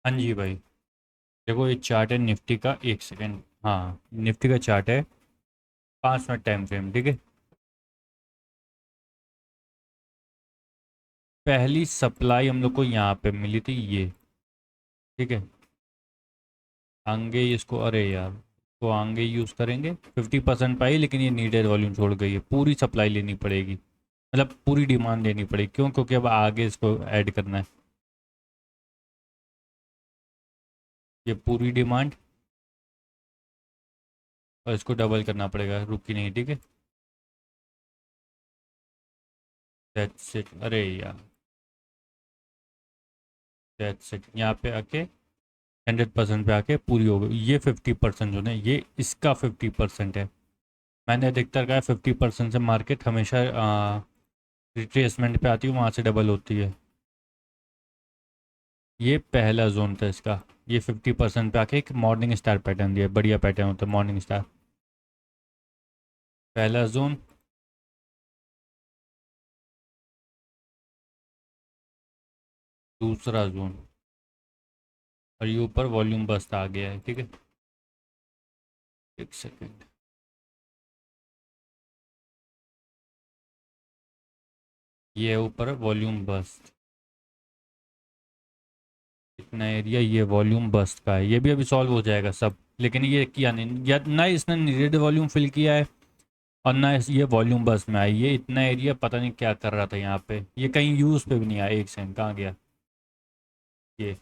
हाँ जी भाई। देखो ये चार्ट है निफ्टी का, 1 सेकेंड। हाँ, निफ्टी का चार्ट है, 5 मिनट टाइम फ्रेम, ठीक है। पहली सप्लाई हम लोग को यहाँ पे मिली थी ये, ठीक है। आगे इसको, अरे यार, तो आगे यूज़ करेंगे, 50% पाई, लेकिन ये नीडेड वॉल्यूम छोड़ गई है, पूरी सप्लाई लेनी पड़ेगी, मतलब पूरी डिमांड लेनी पड़ेगी। क्यों? क्योंकि अब आगे इसको ऐड करना है, ये पूरी डिमांड, और इसको डबल करना पड़ेगा, रुकी नहीं, ठीक है। That's it. अरे यार, दैट्स इट, यहाँ पे आके 100% पे आके पूरी हो गई। ये 50% जो है, ये इसका 50% है। मैंने अधिकतर कहा 50% से मार्केट हमेशा रिट्रेसमेंट पे आती है, वहाँ से डबल होती है। ये पहला जोन था इसका, ये 50% पे आके एक मॉर्निंग स्टार पैटर्न दिया, बढ़िया पैटर्न होता है मॉर्निंग स्टार। पहला जोन, दूसरा जोन, और ये ऊपर वॉल्यूम बस्ट आ गया है, ठीक है। 1 सेकेंड, ये है ऊपर वॉल्यूम बस्ट, इतना एरिया ये वॉल्यूम बस्ट का है, ये भी अभी सॉल्व हो जाएगा सब। लेकिन ये किया नहीं, या ना इसने नीडेड वॉल्यूम फिल किया है, और ना ये वॉल्यूम बस में आई। ये इतना एरिया पता नहीं क्या कर रहा था यहाँ पे, ये कहीं यूज़ पे भी नहीं आया। 1 सेकंड, कहाँ गया ये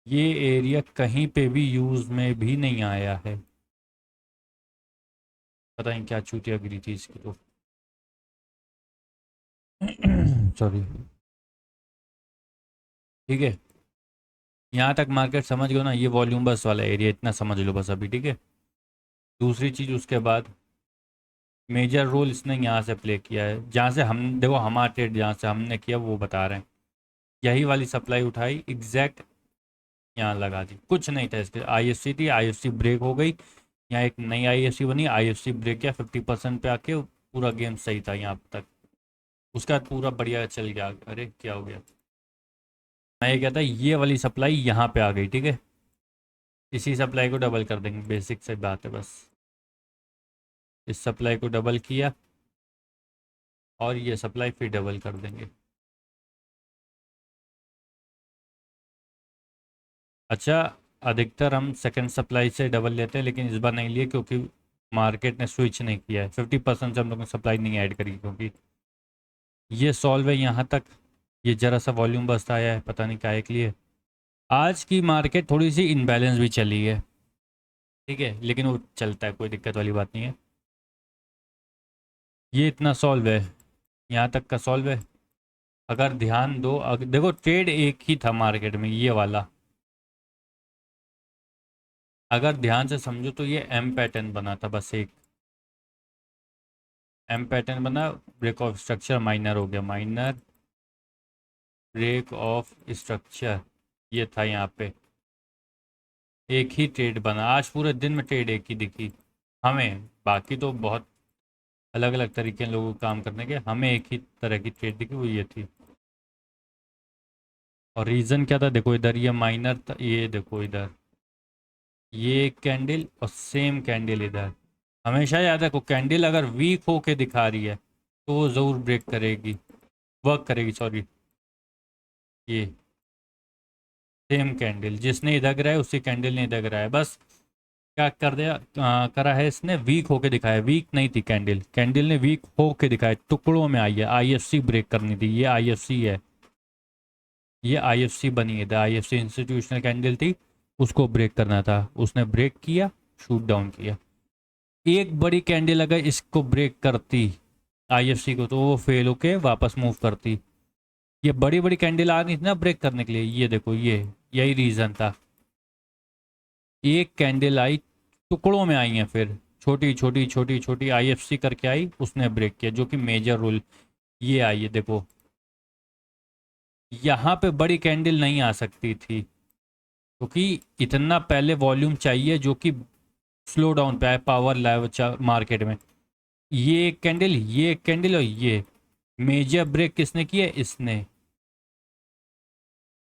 ये एरिया कहीं पे भी यूज़ में भी नहीं आया है। पता नहीं क्या चूतियागिरी थी इसकी तो। सॉरी, ठीक है। यहाँ तक मार्केट समझ गए ना, ये वॉल्यूम बस वाला एरिया, इतना समझ लो बस अभी, ठीक है। दूसरी चीज़ उसके बाद, मेजर रोल इसने यहाँ से प्ले किया है, जहाँ से हम देखो, हमारा ट्रेड जहाँ से हमने किया वो बता रहे हैं। यही वाली सप्लाई उठाई एग्जैक्ट, यहाँ लगा दी, कुछ नहीं था इसके। आईएफसी थी, आईएफसी ब्रेक हो गई, यहाँ एक नई आईएफसी बनी, आईएफसी ब्रेक किया 50% पे आके, पूरा गेम सही था यहाँ तक। उसका बाद पूरा बढ़िया चल गया। अरे क्या हो गया, मैं ये कहता, ये वाली सप्लाई यहाँ पे आ गई, ठीक है। इसी सप्लाई को डबल कर देंगे, बेसिक से बात है बस। इस सप्लाई को डबल किया, और ये सप्लाई फिर डबल कर देंगे। अच्छा, अधिकतर हम सेकंड सप्लाई से डबल लेते हैं, लेकिन इस बार नहीं लिए, क्योंकि मार्केट ने स्विच नहीं किया है। 50% से हम लोग ने सप्लाई नहीं ऐड करी, क्योंकि ये सॉल्व है यहाँ तक। ये ज़रा सा वॉल्यूम बस्ट आया है, पता नहीं काहे के लिए। आज की मार्केट थोड़ी सी इनबैलेंस भी चली है, ठीक है, लेकिन वो चलता है, कोई दिक्कत वाली बात नहीं है। ये इतना सॉल्व है, यहाँ तक का सॉल्व है। अगर ध्यान दो, अगर देखो ट्रेड एक ही था मार्केट में, ये वाला, अगर ध्यान से समझो तो ये एम पैटर्न बना था, बस एक एम पैटर्न बना। ब्रेक ऑफ स्ट्रक्चर माइनर हो गया, माइनर ब्रेक ऑफ स्ट्रक्चर, ये था यहाँ पे। एक ही ट्रेड बना, आज पूरे दिन में ट्रेड एक ही दिखी हमें। बाकी तो बहुत अलग अलग तरीके हैं लोगों को काम करने के, हमें एक ही तरह की ट्रेड दिखी, वो ये थी। और रीज़न क्या था, देखो इधर ये माइनर था, ये देखो इधर ये कैंडल, और सेम कैंडल इधर। हमेशा याद रखो, कैंडल अगर वीक होके दिखा रही है तो वो ज़रूर ब्रेक करेगी, वर्क करेगी, सॉरी। ये सेम कैंडल जिसने इधर गिराया, उसी कैंडल ने इधर गिराया, बस। क्या कर दिया, करा है इसने, वीक होके दिखाया। वीक नहीं थी कैंडल, कैंडल ने वीक होके दिखाया, टुकड़ों में आई है। आईएफसी ब्रेक करनी थी, ये आईएफसी है, ये आईएफसी बनी है, आईएफसी इंस्टीट्यूशनल कैंडल थी, उसको ब्रेक करना था, उसने ब्रेक किया, शूट डाउन किया। एक बड़ी कैंडल अगर इसको ब्रेक करती, आईएफसी को, तो वो फेल होके वापस मूव करती। ये बड़ी बड़ी कैंडल आ रही थी ना ब्रेक करने के लिए, ये देखो, ये यही रीज़न था। एक कैंडल आई, टुकड़ों में आई हैं, फिर छोटी छोटी छोटी छोटी आईएफसी करके आई, उसने ब्रेक किया, जो कि मेजर रोल। ये आई है, देखो, यहाँ पे बड़ी कैंडल नहीं आ सकती थी, क्योंकि इतना पहले वॉल्यूम चाहिए जो कि स्लो डाउन पे आए, पावर लाए मार्केट में। ये एक कैंडल, ये एक कैंडल, और ये मेजर ब्रेक किसने किया, इसने।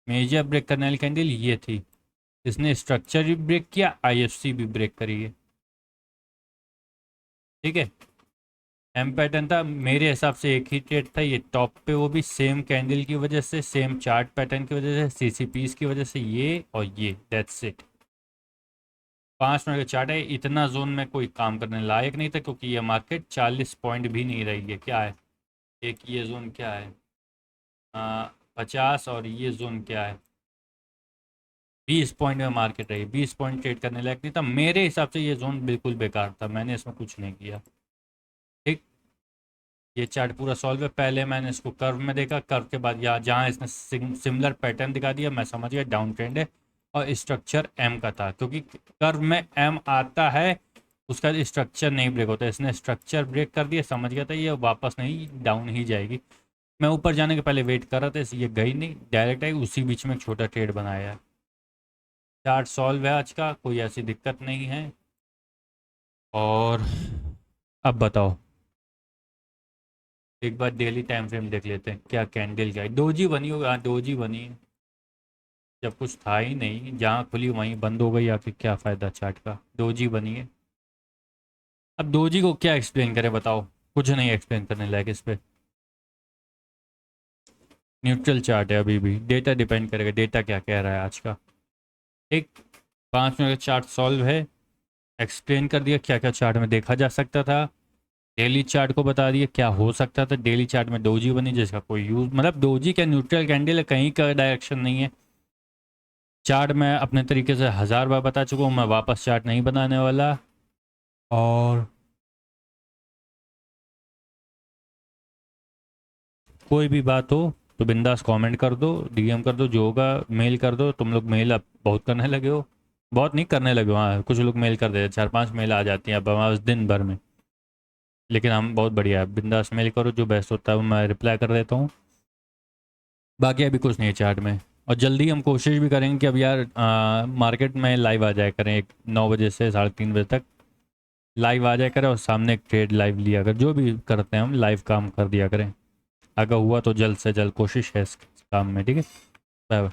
मेजर ब्रेक करने वाली कैंडल ये थी, इसने स्ट्रक्चर भी ब्रेक किया, आईएफसी भी ब्रेक करी है। ठीक है, एम पैटर्न था मेरे हिसाब से एक ही ट्रेड था ये टॉप पे, वो भी सेम कैंडल की वजह से, सेम चार्ट पैटर्न की वजह से, सीसीपीस की वजह से, ये और ये, दैट्स इट। 5 मिनट का चार्ट है, इतना जोन में कोई काम करने लायक नहीं था, क्योंकि ये मार्केट 40 पॉइंट भी नहीं रही है। क्या है एक ये जोन, क्या है 50, और ये जोन क्या है 20 पॉइंट में मार्केट रही, 20 पॉइंट ट्रेड करने लायक नहीं था मेरे हिसाब से। ये जोन बिल्कुल बेकार था, मैंने इसमें कुछ नहीं किया। ठीक, ये चार्ट पूरा सॉल्व है। पहले मैंने इसको कर्व में देखा, कर्व के बाद यहाँ जहाँ इसने सिमिलर पैटर्न दिखा दिया, मैं समझ गया डाउन ट्रेंड है, और स्ट्रक्चर एम का था, क्योंकि कर्व में एम आता है उसका स्ट्रक्चर नहीं ब्रेक होता। इसने स्ट्रक्चर ब्रेक कर दिया, समझ गया था ये वापस नहीं डाउन ही जाएगी। मैं ऊपर जाने के पहले वेट कर रहा था, ये गई नहीं, डायरेक्ट आई, उसी बीच में एक छोटा ट्रेड बनाया है। चार्ट सॉल्व है आज का, कोई ऐसी दिक्कत नहीं है। और अब बताओ, एक बार डेली टाइम फ्रेम देख लेते हैं, क्या कैंडल क्या है। डोजी बनी होगी, हाँ डोजी बनी है, जब कुछ था ही नहीं, जहाँ खुली वहीं बंद हो गई, आखिर क्या फ़ायदा चार्ट का। डोजी बनी है, अब डोजी को क्या एक्सप्लेन करें बताओ, कुछ नहीं एक्सप्लेन करने लायक इस पर। न्यूट्रल चार्ट है अभी भी, डेटा डिपेंड करेगा, डेटा क्या कह रहा है आज का। एक 5 मिनट का चार्ट सॉल्व है, एक्सप्लेन कर दिया क्या क्या चार्ट में देखा जा सकता था, डेली चार्ट को बता दिया क्या हो सकता था। डेली चार्ट में डोजी बनी जिसका कोई यूज, मतलब डोजी क्या न्यूट्रल कैंडल है, कहीं का डायरेक्शन नहीं है। चार्ट मैं अपने तरीके से 1000 बार बता चुका हूँ, मैं वापस चार्ट नहीं बनाने वाला। और कोई भी बात हो तो बिंदास कमेंट कर दो, डीएम कर दो, जो होगा मेल कर दो। तुम लोग मेल अब बहुत करने लगे हो, बहुत नहीं करने लगे हो, हाँ कुछ लोग मेल कर देते, 4-5 मेल आ जाती हैं अब हमारे दिन भर में। लेकिन हम बहुत बढ़िया है, बिंदास मेल करो, जो बेस्ट होता है वो मैं रिप्लाई कर देता हूँ। बाकी अभी कुछ नहीं है चार्ट में। और जल्दी हम कोशिश भी करेंगे कि अब यार मार्केट में लाइव आ जाए करें, 9 बजे से 3:30 बजे तक लाइव आ जाए करें, और सामने एक ट्रेड लाइव लिया कर, जो भी करते हैं हम लाइव काम कर दिया करें। अगर हुआ तो जल्द से जल्द कोशिश है इस काम में। ठीक है, बाय बाय।